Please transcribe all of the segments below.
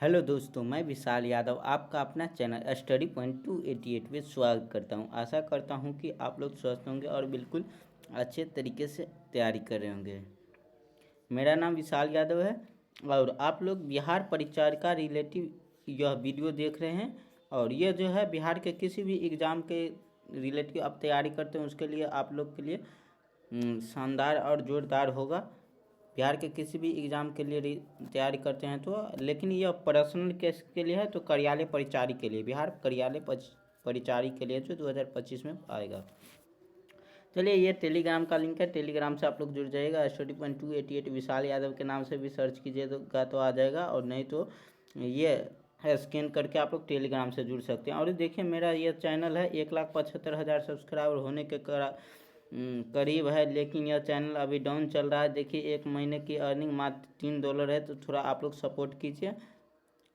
Hello दोस्तों, मैं विशाल यादव आपका अपना चैनल स्टडी पॉइंट 288 में स्वागत करता हूं। आशा करता हूं कि आप लोग स्वस्थ होंगे और बिल्कुल अच्छे तरीके से तैयारी कर रहे होंगे। मेरा नाम विशाल यादव है और आप लोग बिहार परिचारिका रिलेटिव यह वीडियो देख रहे हैं। और यह जो है बिहार के किसी भी एग्ज़ाम के रिलेटिव आप तैयारी करते हैं उसके लिए आप लोग के लिए शानदार और ज़ोरदार होगा। बिहार के किसी भी एग्ज़ाम के लिए तैयारी करते हैं तो, लेकिन यह पर्सनल केस के लिए है तो कार्यालय परिचारी के लिए, बिहार कार्यालय परिचारी के लिए जो 2025 में आएगा। चलिए, ये टेलीग्राम का लिंक है, टेलीग्राम से आप लोग जुड़ जाइएगा। स्टडी पॉइंट 288 विशाल यादव के नाम से भी सर्च कीजिएगा तो आ जाएगा, और नहीं तो ये स्कैन करके आप लोग टेलीग्राम से जुड़ सकते हैं। और देखिए, मेरा ये चैनल है 1,75,000 सब्सक्राइबर होने के करीब है, लेकिन यह चैनल अभी डाउन चल रहा है। देखिए, एक महीने की अर्निंग मात्र $3 है, तो थोड़ा आप लोग सपोर्ट कीजिए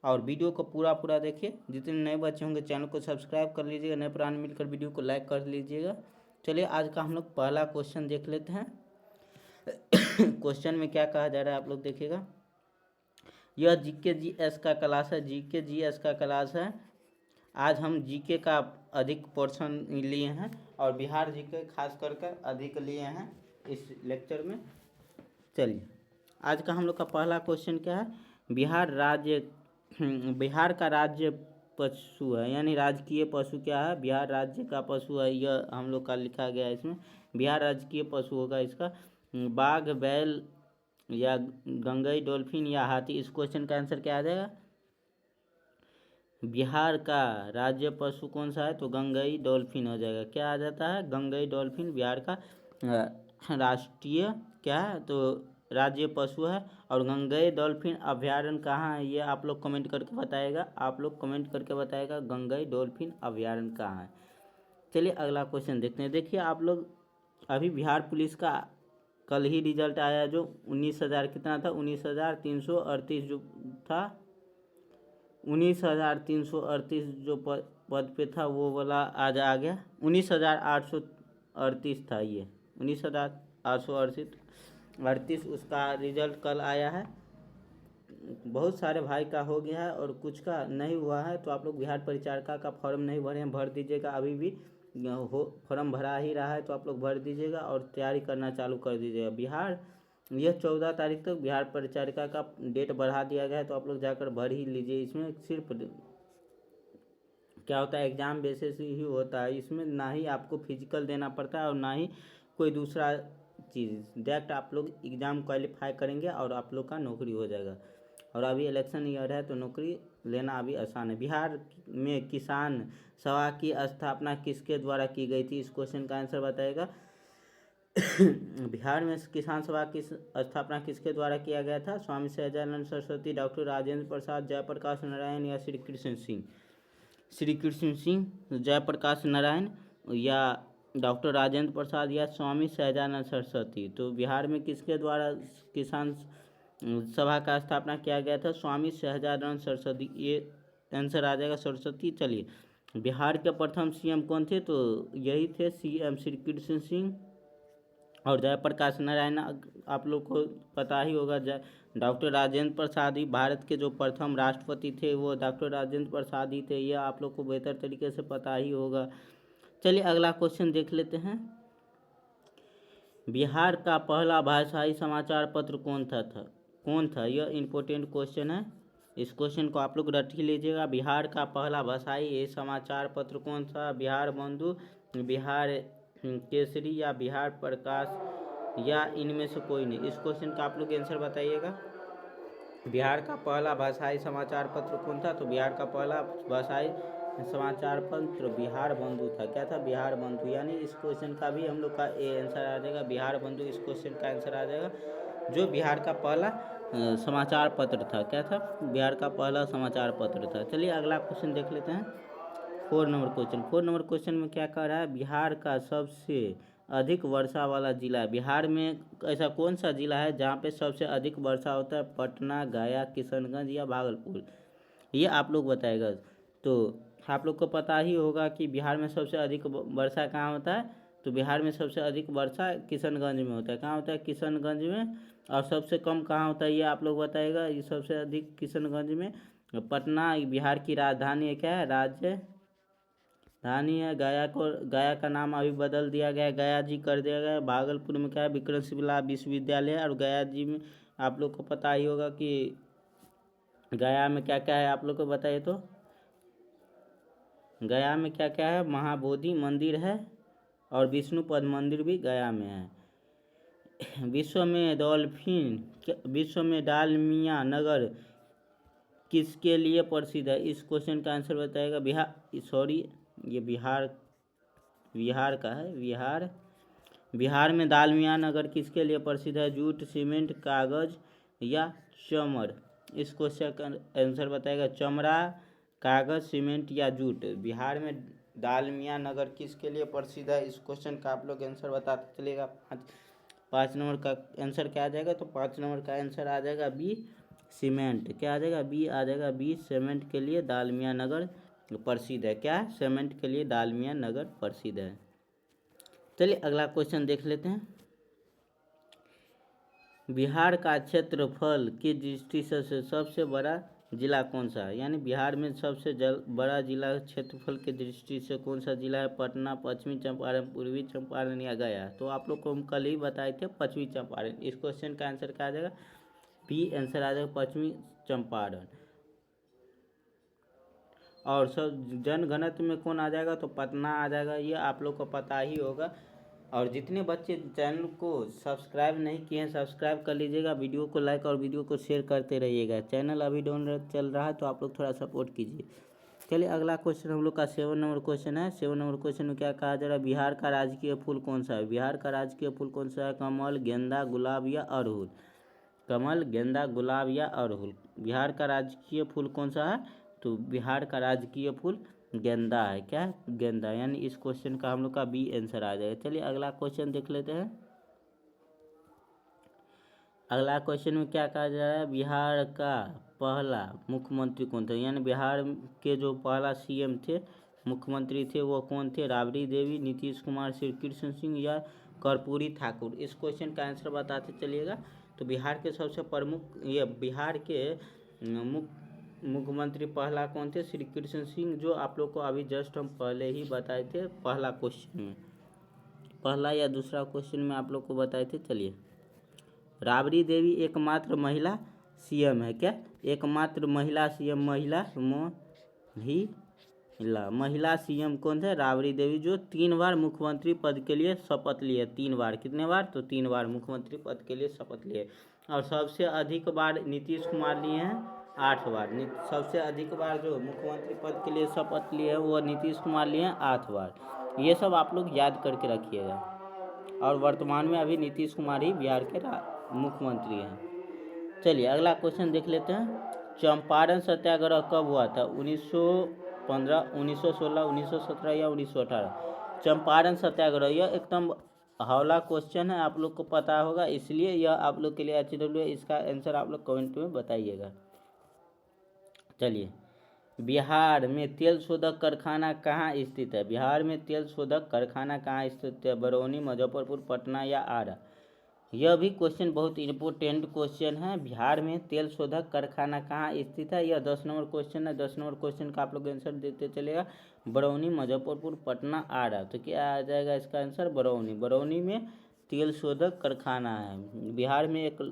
और वीडियो को पूरा देखिए। जितने नए बच्चे होंगे चैनल को सब्सक्राइब कर लीजिएगा, नए पुराने मिलकर वीडियो को लाइक कर लीजिएगा। चलिए, आज का हम लोग पहला क्वेश्चन देख लेते हैं। क्वेश्चन में क्या कहा जा रहा है आप लोग देखिएगा। यह जीके जीएस का क्लास है, जीके जीएस का क्लास है। आज हम जीके का अधिक पोर्शन लिए हैं और बिहार जीके खास कर अधिक लिए हैं इस लेक्चर में। चलिए, आज का हम लोग का पहला क्वेश्चन क्या है। बिहार का राज्य पशु है, यानी राजकीय पशु क्या है। बिहार राज्य का पशु है, यह हम लोग का लिखा गया है इसमें। बिहार राजकीय पशु होगा इसका बाघ, बैल या गंगई, डॉल्फिन या हाथी। इस क्वेश्चन का आंसर क्या आ जाएगा। बिहार का राज्य पशु कौन सा है, तो गंगई डॉल्फिन हो जाएगा। क्या आ जाता है, गंगई डॉल्फिन बिहार का राष्ट्रीय क्या है, तो राज्य पशु है। और गंगई डॉल्फिन अभयारण्य कहाँ है, ये आप लोग कमेंट करके बताएगा। आप लोग कमेंट करके बताएगा गंगई डॉल्फिन अभयारण्य कहाँ है। चलिए, अगला क्वेश्चन देखते हैं। देखिए, आप लोग अभी बिहार पुलिस का कल ही रिजल्ट आया, जो 19,000 कितना था, 19,338 जो था, 19,338 जो पद पे था वो वाला आज आ गया। 19,838 था, ये 19,838 उसका रिजल्ट कल आया है। बहुत सारे भाई का हो गया है और कुछ का नहीं हुआ है, तो आप लोग बिहार परिचारिका का फॉर्म नहीं भरे हैं, भर दीजिएगा। अभी भी फॉर्म भरा ही रहा है तो आप लोग भर दीजिएगा और तैयारी करना चालू कर दीजिएगा। बिहार यह 14 तारीख तक बिहार परिचारिका का डेट बढ़ा दिया गया है, तो आप लोग जाकर भर ही लीजिए। इसमें सिर्फ क्या होता है, एग्ज़ाम बेसिस ही होता है। इसमें ना ही आपको फिजिकल देना पड़ता है और ना ही कोई दूसरा चीज़। डायरेक्ट आप लोग एग्ज़ाम क्वालिफाई करेंगे और आप लोग का नौकरी हो जाएगा। और अभी इलेक्शन ईयर है तो नौकरी लेना अभी आसान है। बिहार में किसान सभा की स्थापना किसके द्वारा की गई थी, इस क्वेश्चन का आंसर बताएगा। बिहार में किसान सभा की स्थापना किसके द्वारा किया गया था। स्वामी सहजानंद सरस्वती, डॉक्टर राजेंद्र प्रसाद, जयप्रकाश नारायण या श्री कृष्ण सिंह। श्री कृष्ण सिंह, जयप्रकाश नारायण या डॉक्टर राजेंद्र प्रसाद या स्वामी सहजानंद सरस्वती। तो बिहार में किसके द्वारा किसान सभा का स्थापना किया गया था, स्वामी सहजानंद सरस्वती। ये आंसर आ जाएगा सरस्वती। चलिए, बिहार के प्रथम सीएम कौन थे, तो यही थे सीएम श्री कृष्ण सिंह और जयप्रकाश नारायण। आप लोग को पता ही होगा, डॉक्टर राजेंद्र प्रसाद ही भारत के जो प्रथम राष्ट्रपति थे, वो डॉक्टर राजेंद्र प्रसाद ही थे। यह आप लोग को बेहतर तरीके से पता ही होगा। चलिए, अगला क्वेश्चन देख लेते हैं। बिहार का पहला भाषाई समाचार पत्र कौन था। यह इम्पोर्टेंट क्वेश्चन है, इस क्वेश्चन को आप लोग रट ही लीजिएगा। बिहार का पहला भाषाई समाचार पत्र कौन था। बिहार बंधु, बिहार केसरी या बिहार प्रकाश या इनमें से कोई नहीं। इस क्वेश्चन का आप लोग आंसर बताइएगा। बिहार का पहला भाषाई समाचार पत्र कौन था, तो बिहार का पहला भाषाई समाचार पत्र बिहार बंधु था। क्या था, बिहार बंधु। यानी इस क्वेश्चन का भी हम लोग का ए आंसर आ जाएगा, बिहार बंधु। इस क्वेश्चन का आंसर आ जाएगा, जो बिहार का पहला समाचार पत्र था। क्या था, बिहार का पहला समाचार पत्र था। चलिए, अगला क्वेश्चन देख लेते हैं। 4 नंबर क्वेश्चन में क्या कह रहा है। बिहार का सबसे अधिक वर्षा वाला जिला है। बिहार में ऐसा कौन सा जिला है जहाँ पे सबसे अधिक वर्षा होता है। पटना, गया, किशनगंज या भागलपुर, ये आप लोग बताएगा। तो आप लोग को पता ही होगा कि बिहार में सबसे अधिक वर्षा कहाँ होता है, तो बिहार में सबसे अधिक वर्षा किशनगंज में होता है। कहाँ होता है, किशनगंज में। और सबसे कम कहाँ होता है, ये आप लोग बताएगा। ये सबसे अधिक किशनगंज में पटना बिहार की राजधानी है, क्या है, राजधानी है। गया का नाम अभी बदल दिया गया है, गया जी कर दिया गया है। भागलपुर में क्या है, विक्रमशिला विश्वविद्यालय है। और गया जी में आप लोग को पता ही होगा कि गया में क्या क्या है, आप लोग को बताइए तो। गया में क्या क्या है, महाबोधि मंदिर है और विष्णुपद मंदिर भी गया में है। विश्व में डालमिया नगर किसके लिए प्रसिद्ध है? इस क्वेश्चन का आंसर बताएगा ये बिहार का है। बिहार में डालमिया नगर किसके लिए प्रसिद्ध है? जूट, सीमेंट, कागज या चमड़? इस क्वेश्चन का आंसर बताएगा चमड़ा, कागज, सीमेंट या जूट। बिहार में डालमिया नगर किसके लिए प्रसिद्ध है? इस क्वेश्चन का आप लोग आंसर बताते चलेगा। 5 नंबर का आंसर क्या आ जाएगा? तो 5 नंबर का आंसर आ जाएगा बी, सीमेंट। क्या आ जाएगा? बी आ जाएगा। बी, सीमेंट के लिए डालमिया नगर प्रसिद्ध है। क्या? सीमेंट के लिए डालमिया नगर प्रसिद्ध है। चलिए अगला क्वेश्चन देख लेते हैं। बिहार का क्षेत्रफल की दृष्टि से सबसे बड़ा जिला कौन सा है? यानी बिहार में सबसे बड़ा जिला क्षेत्रफल की दृष्टि से कौन सा जिला है? पटना, पश्चिमी चंपारण, पूर्वी चंपारण या गया? तो आप लोग को हम कल ही बताए थे पश्चिमी चंपारण। इस क्वेश्चन का आंसर क्या आ जाएगा? बी आंसर आ जाएगा, पश्चिमी चंपारण। और सब जनघनत्व में कौन आ जाएगा? तो पटना आ जाएगा। ये आप लोग को पता ही होगा। और जितने बच्चे चैनल को सब्सक्राइब नहीं किए हैं, सब्सक्राइब कर लीजिएगा। वीडियो को लाइक और वीडियो को शेयर करते रहिएगा। चैनल अभी डाउन चल रहा है तो आप लोग थोड़ा सपोर्ट कीजिए। चलिए अगला क्वेश्चन हम लोग का 7 नंबर क्वेश्चन है। 7 नंबर क्वेश्चन में क्या कहा जा रहा है? बिहार का राजकीय फूल कौन सा है? बिहार का राजकीय फूल कौन सा है? कमल, गेंदा, गुलाब या अड़हुल? कमल, गेंदा, गुलाब या अड़हुल? बिहार का राजकीय फूल कौन सा है? तो बिहार का राजकीय फूल गेंदा है। क्या है? गेंदा। यानी इस क्वेश्चन का हम लोग का बी आंसर आ जाएगा। चलिए अगला क्वेश्चन देख लेते हैं। अगला क्वेश्चन में क्या कहा जा रहा है? बिहार का पहला मुख्यमंत्री कौन था? यानी बिहार के जो पहला सीएम थे, मुख्यमंत्री थे, वो कौन थे? राबड़ी देवी, नीतीश कुमार, श्री कृष्ण सिंह या कर्पूरी ठाकुर? इस क्वेश्चन का आंसर बताते चलिएगा। तो बिहार के सबसे प्रमुख बिहार के मुख्यमंत्री पहला कौन थे? श्री कृष्ण सिंह, जो आप लोग को अभी जस्ट हम पहले ही बताए थे पहला क्वेश्चन में। पहला या दूसरा क्वेश्चन में आप लोग को बताए थे। चलिए, राबड़ी देवी एकमात्र महिला सीएम है। क्या? एकमात्र महिला सीएम। महिला सीएम कौन थे? राबड़ी देवी, जो 3 बार मुख्यमंत्री पद के लिए शपथ लिए। 3 बार। कितने बार? तो 3 बार मुख्यमंत्री पद के लिए शपथ लिए। और सबसे अधिक बार नीतीश कुमार लिए हैं, 8 बार। सबसे अधिक बार जो मुख्यमंत्री पद के लिए शपथ लिए हैं वो नीतीश कुमार लिए हैं, 8 बार। ये सब आप लोग याद करके रखिएगा। और वर्तमान में अभी नीतीश कुमार ही बिहार के मुख्यमंत्री हैं। चलिए अगला क्वेश्चन देख लेते हैं। चंपारण सत्याग्रह कब हुआ था? 1915, 1916, 1917 या 1918? चंपारण सत्याग्रह, यह एकदम हौला क्वेश्चन है, आप लोग को पता होगा, इसलिए यह आप लोग के लिए HW है। इसका आंसर आप लोग कमेंट में बताइएगा। चलिए, बिहार में तेल शोधक कारखाना कहाँ स्थित है? बिहार में तेल शोधक कारखाना कहाँ स्थित है? बरौनी, मुजफ्फरपुर, पटना या आरा? यह भी क्वेश्चन बहुत इम्पोर्टेंट क्वेश्चन है। बिहार में तेल शोधक कारखाना कहाँ स्थित है? यह 10 नंबर क्वेश्चन है। 10 नंबर क्वेश्चन का आप लोग आंसर देते चलेगा। बरौनी, मुजफ्फरपुर, पटना, आरा। तो क्या आ जाएगा इसका आंसर? बरौनी। बरौनी में तेल शोधक कारखाना है। बिहार में एक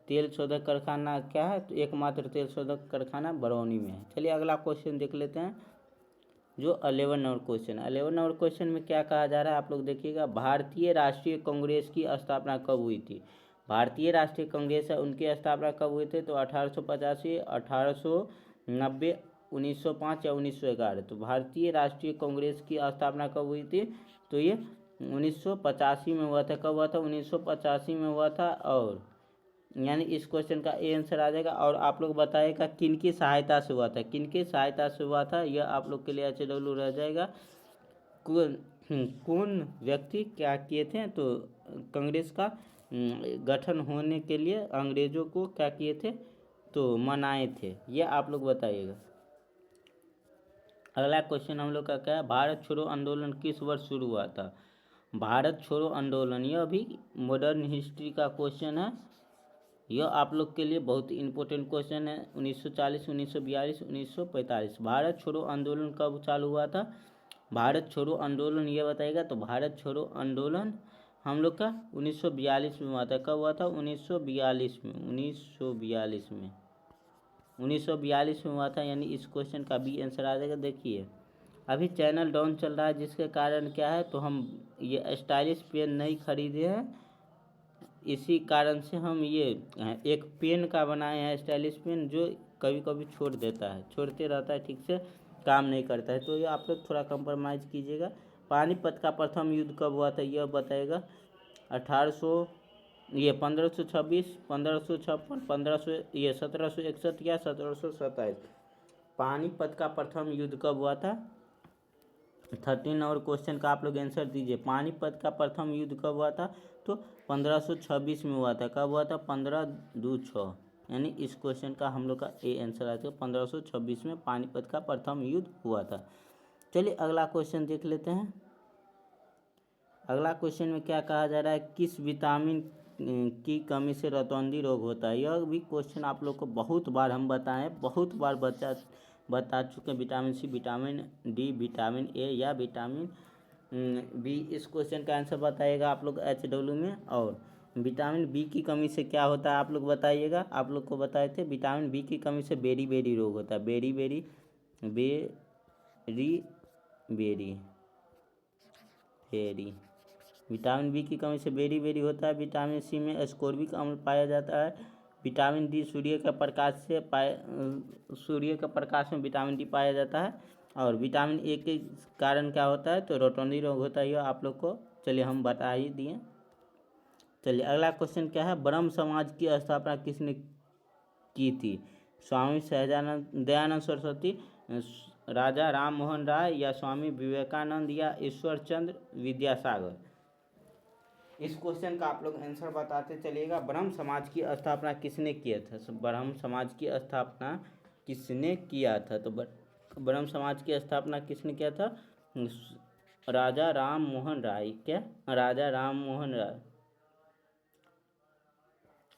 तेल शोधक कारखाना क्या है? तो एकमात्र तेल शोधक कारखाना बरौनी में है। चलिए अगला क्वेश्चन देख लेते हैं, जो 11 नंबर क्वेश्चन है। 11 नंबर क्वेश्चन में क्या कहा जा रहा है, आप लोग देखिएगा। भारतीय राष्ट्रीय कांग्रेस की स्थापना कब हुई थी? भारतीय राष्ट्रीय कांग्रेस है, उनकी स्थापना कब हुई थी? तो 1885, 1890, 1905 या 1911? तो भारतीय राष्ट्रीय कांग्रेस की स्थापना कब हुई थी? तो ये 1985 में हुआ था। कब हुआ था? 1985 में हुआ था। और यानी इस क्वेश्चन का ए आंसर आ जाएगा। और आप लोग बताइएगा किन की सहायता से हुआ था? किन की सहायता से हुआ था, यह आप लोग के लिए HW रह जाएगा। कौन व्यक्ति क्या किए थे? तो कांग्रेस का गठन होने के लिए अंग्रेजों को क्या किए थे? तो मनाए थे। यह आप लोग बताइएगा। अगला क्वेश्चन हम लोग का क्या है? भारत छोड़ो आंदोलन किस वर्ष शुरू हुआ था? भारत छोड़ो आंदोलन, यह भी मॉडर्न हिस्ट्री का क्वेश्चन है। यह आप लोग के लिए बहुत ही इम्पोर्टेंट क्वेश्चन है। 1940, 1942, 1945 भारत छोड़ो आंदोलन कब चालू हुआ था? भारत छोड़ो आंदोलन ये बताएगा। तो भारत छोड़ो आंदोलन हम लोग का 1942 में हुआ था। कब हुआ था? 1942 में। 1942 में हुआ था, यानी इस क्वेश्चन का भी आंसर आ जाएगा। देखिए अभी चैनल डाउन चल रहा है, जिसके कारण क्या है, तो हम ये स्टाइलिश पेन नहीं खरीदे हैं, इसी कारण से हम ये एक पेन का बनाए हैं स्टाइलिश पेन, जो कभी कभी छोड़ देता है, छोड़ते रहता है, ठीक से काम नहीं करता है। तो ये आप लोग थोड़ा कंप्रोमाइज़ कीजिएगा। पानीपत का प्रथम युद्ध कब हुआ था यह बताएगा। 1800 ये 1526, 1556, 1761 या 1727। पानीपत का प्रथम युद्ध कब हुआ था? 13 और क्वेश्चन का आप लोग आंसर दीजिए। पानीपत का प्रथम युद्ध कब हुआ था? तो 1526 में हुआ था। कब हुआ था? 15/2/6, यानी इस क्वेश्चन का हम लोग का ए आंसर आता है। 1526 में पानीपत का प्रथम युद्ध हुआ था। चलिए अगला क्वेश्चन देख लेते हैं। अगला क्वेश्चन में क्या कहा जा रहा है? किस विटामिन की कमी से रतौंधी रोग होता है? यह भी क्वेश्चन आप लोग को बहुत बार हम बताएं, बहुत बार बता चुके हैं। Vitamin C, vitamin D, vitamin A या विटामिन बी, इस क्वेश्चन का आंसर बताइएगा आप लोग HW में। और विटामिन बी की कमी से क्या होता है आप लोग बताइएगा। आप लोग को बताए थे विटामिन बी की कमी से बेरी बेरी रोग होता है। Berry berry berry berry beriberi vitamin B की कमी से बेरी बेरी होता है। विटामिन सी में एस्कोर्बिक अम्ल पाया जाता है। विटामिन डी सूर्य के प्रकाश में विटामिन डी पाया जाता है। और विटामिन ए के कारण क्या होता है? तो रोटोंडी रोग होता है। ये आप लोग को चलिए हम बता ही दिए। चलिए अगला क्वेश्चन क्या है? ब्रह्म समाज की स्थापना किसने की थी? स्वामी दयानंद सरस्वती, राजा राम मोहन राय, या स्वामी विवेकानंद, या ईश्वर चंद्र विद्यासागर। इस क्वेश्चन का आप लोग आंसर बताते चलिएगा। ब्रह्म समाज की स्थापना किसने किया था? ब्रह्म समाज की स्थापना किसने किया था? तो ब्रह्म समाज की स्थापना किसने किया था? राजा राम मोहन राय। क्या? राजा राम मोहन राय,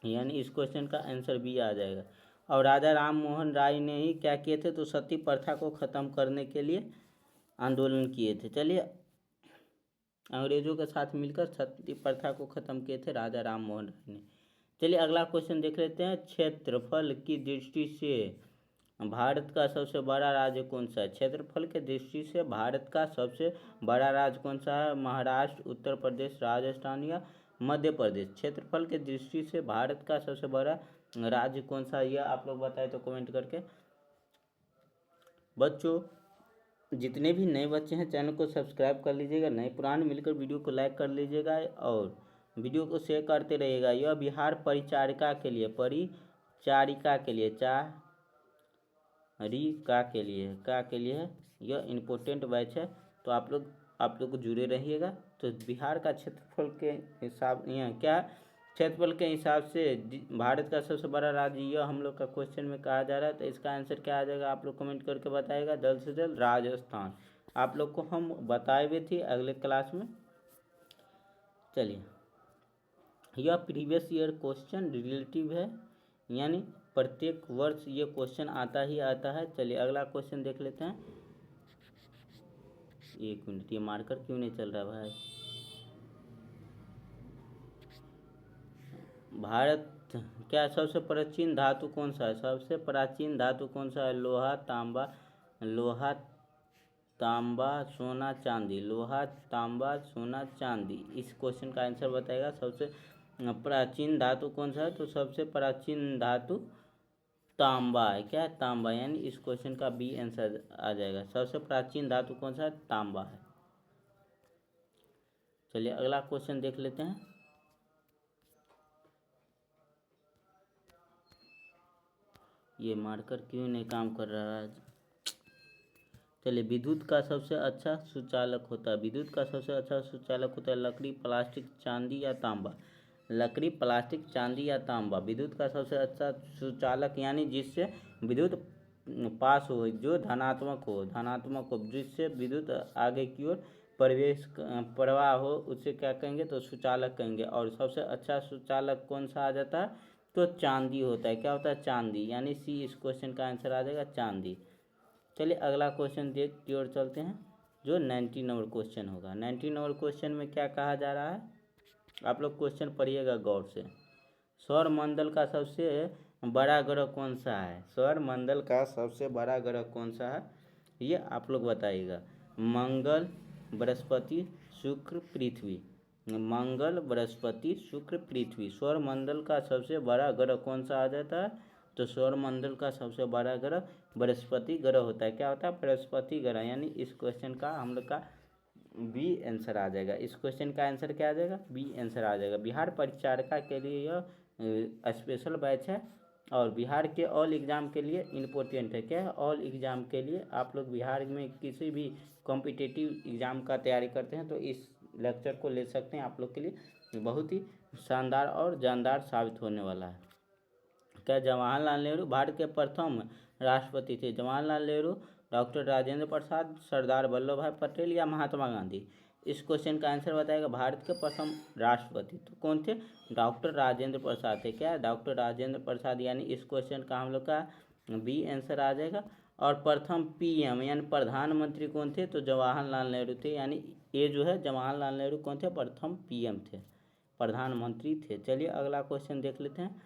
यानी इस क्वेश्चन का आंसर भी आ जाएगा। और राजा राम मोहन राय ने ही क्या किए थे? तो सती प्रथा को ख़त्म करने के लिए आंदोलन किए थे। चलिए अंग्रेजों के साथ मिलकर सती प्रथा को ख़त्म किए थे राजा राम मोहन राय ने। चलिए अगला क्वेश्चन देख लेते हैं। क्षेत्रफल की दृष्टि से भारत का सबसे बड़ा राज्य कौन सा है? क्षेत्रफल के दृष्टि से भारत का सबसे बड़ा राज्य कौन सा है? महाराष्ट्र, उत्तर प्रदेश, राजस्थान या मध्य प्रदेश। क्षेत्रफल के दृष्टि से भारत का सबसे बड़ा राज्य कौन सा है? यह आप लोग बताए तो कमेंट करके। बच्चों जितने भी नए बच्चे हैं चैनल को सब्सक्राइब कर लीजिएगा, नए पुराने मिलकर वीडियो को लाइक कर लीजिएगा और वीडियो को शेयर करते रहिएगा। यह बिहार परिचारिका के लिए, परिचारिका के लिए, का के लिए यह इम्पोर्टेंट बैच है। तो आप लोग को जुड़े रहिएगा। तो बिहार का क्षेत्रफल के हिसाब क्या क्षेत्रफल के हिसाब से भारत का सबसे बड़ा राज्य यह हम लोग का क्वेश्चन में कहा जा रहा है। तो इसका आंसर क्या आ जाएगा आप लोग कमेंट करके बताएगा। जल्द से जल्द राजस्थान। आप लोग को हम बताए हुए थे अगले क्लास में। चलिए यह प्रीवियस ईयर क्वेश्चन रिलेटिव है, यानी प्रत्येक वर्ष ये क्वेश्चन आता ही आता है। चलिए अगला क्वेश्चन देख लेते हैं। एक मिनट, ये मार्कर क्यों नहीं चल रहा भाई? भारत क्या सबसे प्राचीन धातु कौन सा है? सबसे प्राचीन धातु कौन सा है? लोहा, तांबा, सोना, चांदी। लोहा, तांबा, सोना, चांदी। इस क्वेश्चन का आंसर बताएगा। सबसे प्राचीन धातु कौन सा है? तो सबसे प्राचीन धातु तांबा है। क्या है? तांबा, यानी इस क्वेश्चन का बी आंसर आ जाएगा। सबसे प्राचीन धातु कौन सा है? तांबा है। चलिए अगला क्वेश्चन देख लेते हैं। ये मार्कर क्यों नहीं काम कर रहा है? चलिए विद्युत का सबसे अच्छा सुचालक होता है। विद्युत का सबसे अच्छा सुचालक होता है लकड़ी, प्लास्टिक, चांदी या तांबा। लकड़ी, प्लास्टिक, चांदी या तांबा। विद्युत का सबसे अच्छा सुचालक, यानी जिससे विद्युत पास हो, जो धनात्मक हो, जिससे विद्युत आगे की ओर प्रवाह हो, उसे क्या कहेंगे? तो सुचालक कहेंगे। और सबसे अच्छा सुचालक कौन सा आ जाता है? तो चांदी होता है। क्या होता है? चांदी, यानी सी इस क्वेश्चन का आंसर आ जाएगा, चांदी। चलिए अगला क्वेश्चन देख की ओर चलते हैं, जो 90 नंबर क्वेश्चन होगा। 90 नंबर क्वेश्चन में क्या कहा जा रहा है, आप लोग क्वेश्चन पढ़िएगा गौर से। सौर मंडल का सबसे बड़ा ग्रह कौन सा है? सौर मंडल का सबसे बड़ा ग्रह कौन सा है, ये आप लोग बताइएगा। मंगल, बृहस्पति, शुक्र, पृथ्वी। मंगल, बृहस्पति, शुक्र, पृथ्वी। सौर मंडल का सबसे बड़ा ग्रह कौन सा आ जाता है? तो सौर मंडल का सबसे बड़ा ग्रह बृहस्पति ग्रह होता है। क्या होता है? बृहस्पति ग्रह। यानी इस क्वेश्चन का हम लोग का बी आंसर आ जाएगा। इस क्वेश्चन का आंसर क्या आ जाएगा? बी आंसर आ जाएगा। बिहार परिचारिका के लिए यह स्पेशल बैच है और बिहार के ऑल एग्ज़ाम के लिए इम्पोर्टेंट है। क्या है? ऑल एग्ज़ाम के लिए आप लोग बिहार में किसी भी कॉम्पिटिटिव एग्ज़ाम का तैयारी करते हैं तो इस लेक्चर को ले सकते हैं। आप लोग के लिए बहुत ही शानदार और जानदार साबित होने वाला है। क्या जवाहरलाल नेहरू भारत के प्रथम राष्ट्रपति थे? जवाहरलाल नेहरू, डॉक्टर राजेंद्र प्रसाद, सरदार वल्लभ भाई पटेल या महात्मा गांधी? इस क्वेश्चन का आंसर बताएगा। भारत के प्रथम राष्ट्रपति तो कौन थे? डॉक्टर राजेंद्र प्रसाद थे। क्या? डॉक्टर राजेंद्र प्रसाद। यानी इस क्वेश्चन का हम लोग का बी आंसर आ जाएगा। और प्रथम पीएम यानी प्रधानमंत्री कौन थे? तो जवाहरलाल नेहरू थे। यानी ये जो है जवाहरलाल नेहरू कौन थे? प्रथम पीएम थे, प्रधानमंत्री थे। चलिए अगला क्वेश्चन देख लेते हैं।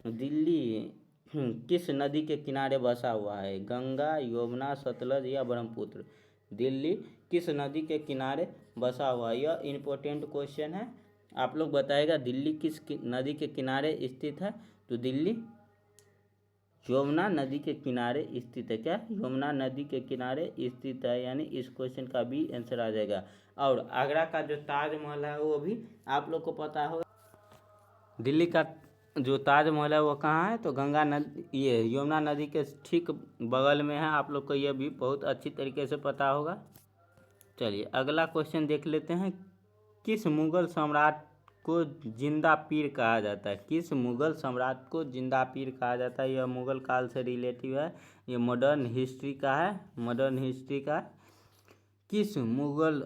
दिल्ली किस नदी के किनारे बसा हुआ है? गंगा, यमुना, सतलज या ब्रह्मपुत्र? दिल्ली किस नदी के किनारे बसा हुआ है? यह इम्पोर्टेंट क्वेश्चन है। आप लोग बताएगा दिल्ली किस नदी के किनारे स्थित है? तो दिल्ली यमुना नदी के किनारे स्थित है। क्या? यमुना नदी के किनारे स्थित है। यानी इस क्वेश्चन का भी आंसर आ जाएगा। और आगरा का जो ताजमहल है वो भी आप लोग को पता होगा। दिल्ली का जो ताजमहल है वो कहाँ है? तो गंगा नदी, ये यमुना नदी के ठीक बगल में है। आप लोग को ये भी बहुत अच्छी तरीके से पता होगा। चलिए अगला क्वेश्चन देख लेते हैं। किस मुगल सम्राट को जिंदा पीर कहा जाता है? किस मुगल सम्राट को जिंदा पीर कहा जाता है? यह मुगल काल से रिलेटिव है। ये मॉडर्न हिस्ट्री का है, मॉडर्न हिस्ट्री का। किस मुगल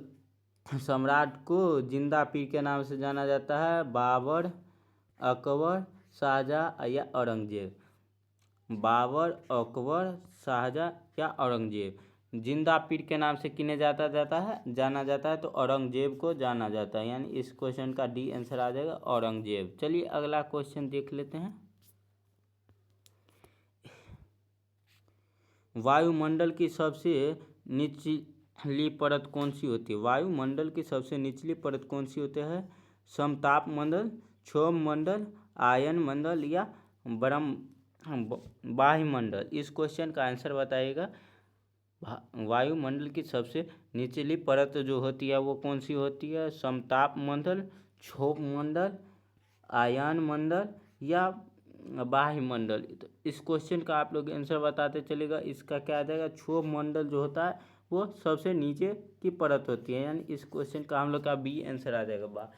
सम्राट को जिंदा पीर के नाम से जाना जाता है? बाबर, अकबर, शाहजहाँ या औरंगजेब? बाबर, अकबर, शाहजहाँ या औरंगजेब? जिंदा पीर के नाम से किन्हें जाना जाता है? तो औरंगजेब को जाना जाता है। यानी इस क्वेश्चन का डी आंसर आ जाएगा, औरंगजेब। चलिए अगला क्वेश्चन देख लेते हैं। वायुमंडल की सबसे निचली परत कौन सी होती है? वायुमंडल की सबसे निचली परत कौन सी होती है? समताप मंडल, क्षोभ मंडल, आयन मंडल या वायुमंडल? इस क्वेश्चन का आंसर बताइएगा। वायुमंडल की सबसे निचली परत जो होती है वो कौन सी होती है? समताप मंडल, क्षोभ मंडल, आयन मंडल या वायुमंडल? तो इस क्वेश्चन का आप लोग आंसर बताते चलेगा। इसका क्या आ जाएगा? क्षोभ मंडल जो होता है वो सबसे नीचे की परत होती है। यानी इस क्वेश्चन का हम लोग का बी आंसर आ जाएगा।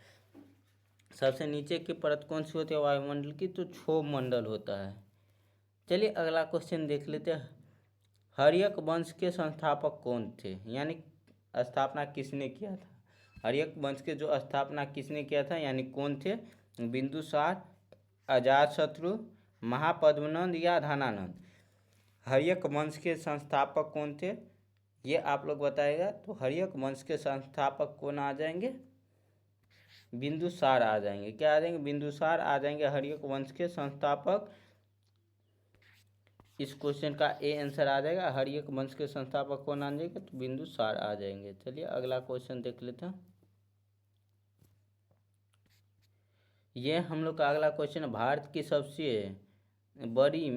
सबसे नीचे की परत कौन सी होती है वायुमंडल की? तो क्षोभ मंडल होता है। चलिए अगला क्वेश्चन देख लेते हैं। हर्यक वंश के संस्थापक कौन थे? यानी स्थापना किसने किया था? हर्यक वंश के जो स्थापना किसने किया था, यानी कौन थे? बिंदुसार, अजातशत्रु, महापद्मनंद या धनानंद? हर्यक वंश के संस्थापक कौन थे, ये आप लोग बताएगा। तो हर्यक वंश के संस्थापक कौन आ जाएंगे? बिंदुसार आ जाएंगे। क्या आ जाएंगे? बिंदुसार आ जाएंगे हर्यक वंश के संस्थापक। इस क्वेश्चन का ए आंसर आ जाएगा। हर्यक वंश के संस्थापक कौन आ जाएंगे? तो बिंदुसार आ जाएंगे। चलिए अगला क्वेश्चन देख लेते हैं। ये हम लोग का अगला क्वेश्चन है। भारत की सबसे बड़ी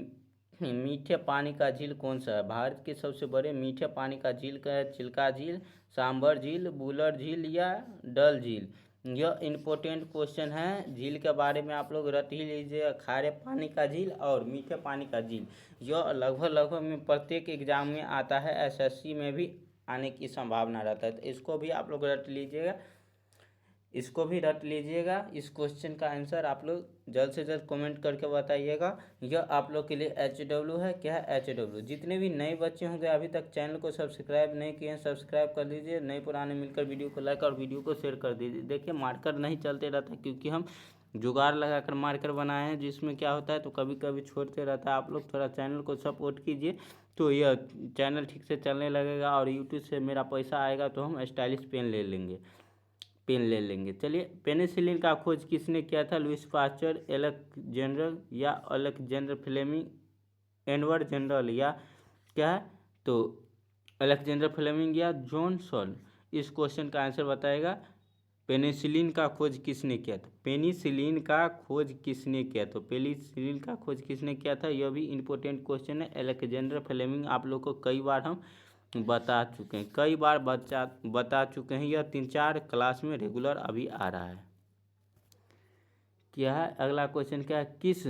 मीठे पानी का झील कौन सा है? भारत के सबसे बड़े मीठे पानी का झील का है चिल्का झील, सांभर झील, बुलर झील या डल झील? यह इम्पोर्टेंट क्वेश्चन है। झील के बारे में आप लोग रट ही लीजिए। खारे पानी का झील और मीठे पानी का झील, यह लगभग में प्रत्येक एग्जाम में आता है। एसएससी में भी आने की संभावना रहता है। तो इसको भी आप लोग रट लीजिएगा, इसको भी रट लीजिएगा। इस क्वेश्चन का आंसर आप लोग जल्द से जल्द कमेंट करके बताइएगा। यह आप लोग के लिए HW है। क्या है? HW। जितने भी नए बच्चे होंगे अभी तक चैनल को सब्सक्राइब नहीं किए हैं, सब्सक्राइब कर लीजिए। नए पुराने मिलकर वीडियो को लाइक और वीडियो को शेयर कर दीजिए। देखिए मार्कर नहीं चलते रहता क्योंकि हम जुगाड़ लगाकर मार्कर बनाए हैं, जिसमें क्या होता है तो कभी कभी छोड़ते रहता है। आप लोग थोड़ा चैनल को सपोर्ट कीजिए तो यह चैनल ठीक से चलने लगेगा और यूट्यूब से मेरा पैसा आएगा तो हम स्टाइलिश पेन ले लेंगे। चलिए, पेनिसिलिन का खोज किसने किया था? लुइस पास्चर, एलेक्जेंडर या अलेक्जेंडर फ्लेमिंग, एडवर्ड जनरल या क्या है तो अलेक्जेंडर फ्लेमिंग या जॉन सॉल? इस क्वेश्चन का आंसर बताएगा। पेनिसिलिन का खोज किसने किया था? पेनिसिलिन का खोज किसने किया? तो पेनिसिलिन का खोज किसने किया था, यह भी इम्पोर्टेंट क्वेश्चन है। अलेक्जेंडर फ्लेमिंग आप लोग को कई बार हम बता चुके हैं, यह 3-4 क्लास में रेगुलर अभी आ रहा है। क्या है अगला क्वेश्चन? क्या है? किस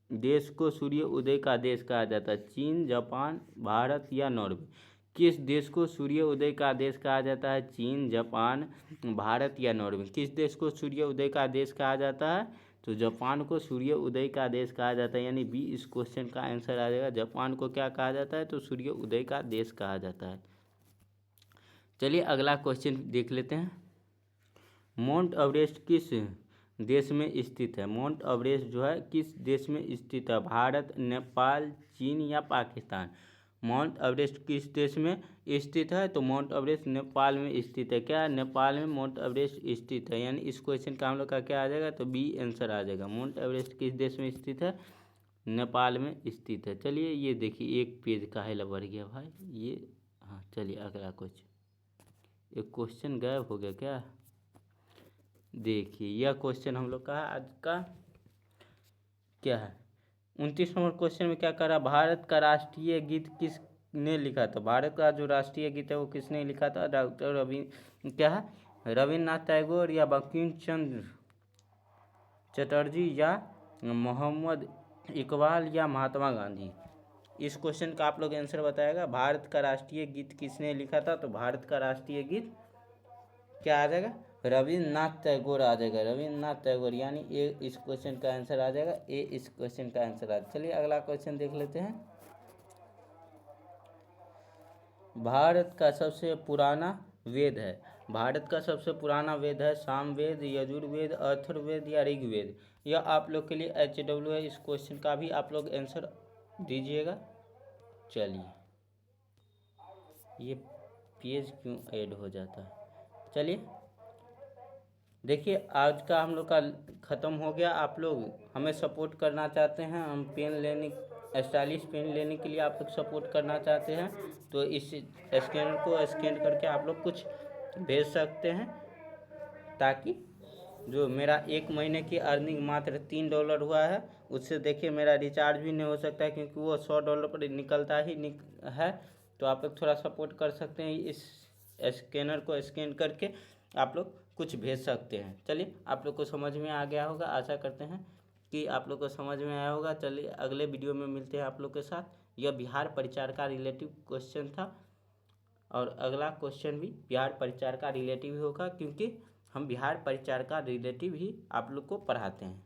देश को सूर्य उदय का देश कहा जाता है? चीन, जापान, भारत या नॉर्वे? किस देश को सूर्य उदय का देश कहा जाता है? चीन, जापान, भारत या नॉर्वे? किस देश को सूर्य उदय का देश कहा जाता है? तो जापान को सूर्य उदय का देश कहा जाता है, यानी बी इस क्वेश्चन का आंसर आ जाएगा। जापान को क्या कहा जाता है? तो सूर्य उदय का देश कहा जाता है। चलिए अगला क्वेश्चन देख लेते हैं। माउंट एवरेस्ट किस देश में स्थित है? माउंट एवरेस्ट जो है किस देश में स्थित है? भारत, नेपाल, चीन या पाकिस्तान? माउंट एवरेस्ट किस देश में स्थित है? तो माउंट एवरेस्ट नेपाल में स्थित है। क्या? नेपाल में माउंट एवरेस्ट स्थित है, यानी इस क्वेश्चन का हम लोग का क्या आ जाएगा? तो बी आंसर आ जाएगा। माउंट एवरेस्ट किस देश में स्थित है? नेपाल में स्थित है। चलिए ये देखिए, एक पेज का है बढ़ गया भाई ये। हाँ चलिए अगला क्वेश्चन। एक क्वेश्चन गायब हो गया क्या? देखिए यह क्वेश्चन हम लोग का आज का क्या है? 29 नंबर क्वेश्चन में क्या करा? भारत का राष्ट्रीय गीत किसने लिखा था? भारत का जो राष्ट्रीय गीत है वो किसने लिखा था? डॉक्टर रविन्द्रनाथ टैगोर या बंकिम चंद्र चटर्जी या मोहम्मद इकबाल या महात्मा गांधी? इस क्वेश्चन का आप लोग आंसर बताएगा। भारत का राष्ट्रीय गीत किसने लिखा था? तो भारत का राष्ट्रीय गीत क्या आ जाएगा? रविन्द्रनाथ टैगोर आ जाएगा। रविन्द्रनाथ टैगोर, यानी ए इस क्वेश्चन का आंसर आ जाएगा। ए इस क्वेश्चन का आंसर आ जाएगा। चलिए अगला क्वेश्चन देख लेते हैं। भारत का सबसे पुराना वेद है? भारत का सबसे पुराना वेद है सामवेद, यजुर्वेद, अथर्ववेद या ऋग्वेद? यह आप लोग के लिए HW है। इस क्वेश्चन का भी आप लोग आंसर दीजिएगा। चलिए ये पेज क्यों ऐड हो जाता है? चलिए देखिए, आज का हम लोग का ख़त्म हो गया। आप लोग हमें सपोर्ट करना चाहते हैं, हम पेन लेने स्टाइलिश पेन लेने के लिए आप लोग सपोर्ट करना चाहते हैं तो इस स्कैनर को स्कैन करके आप लोग कुछ भेज सकते हैं, ताकि जो मेरा 1 महीने की अर्निंग मात्र $3 हुआ है, उससे देखिए मेरा रिचार्ज भी नहीं हो सकता है, क्योंकि वो $100 पर निकलता ही है। तो आप लोग थोड़ा सपोर्ट कर सकते हैं, इस स्कैनर को स्कैन करके आप लोग कुछ भेज सकते हैं। चलिए आप लोग को समझ में आ गया होगा, आशा करते हैं कि आप लोग को समझ में आया होगा। चलिए अगले वीडियो में मिलते हैं आप लोग के साथ। यह बिहार परिचार का रिलेटिव क्वेश्चन था और अगला क्वेश्चन भी बिहार परिचार का रिलेटिव होगा, क्योंकि हम बिहार परिचार का रिलेटिव ही आप लोग को पढ़ाते हैं।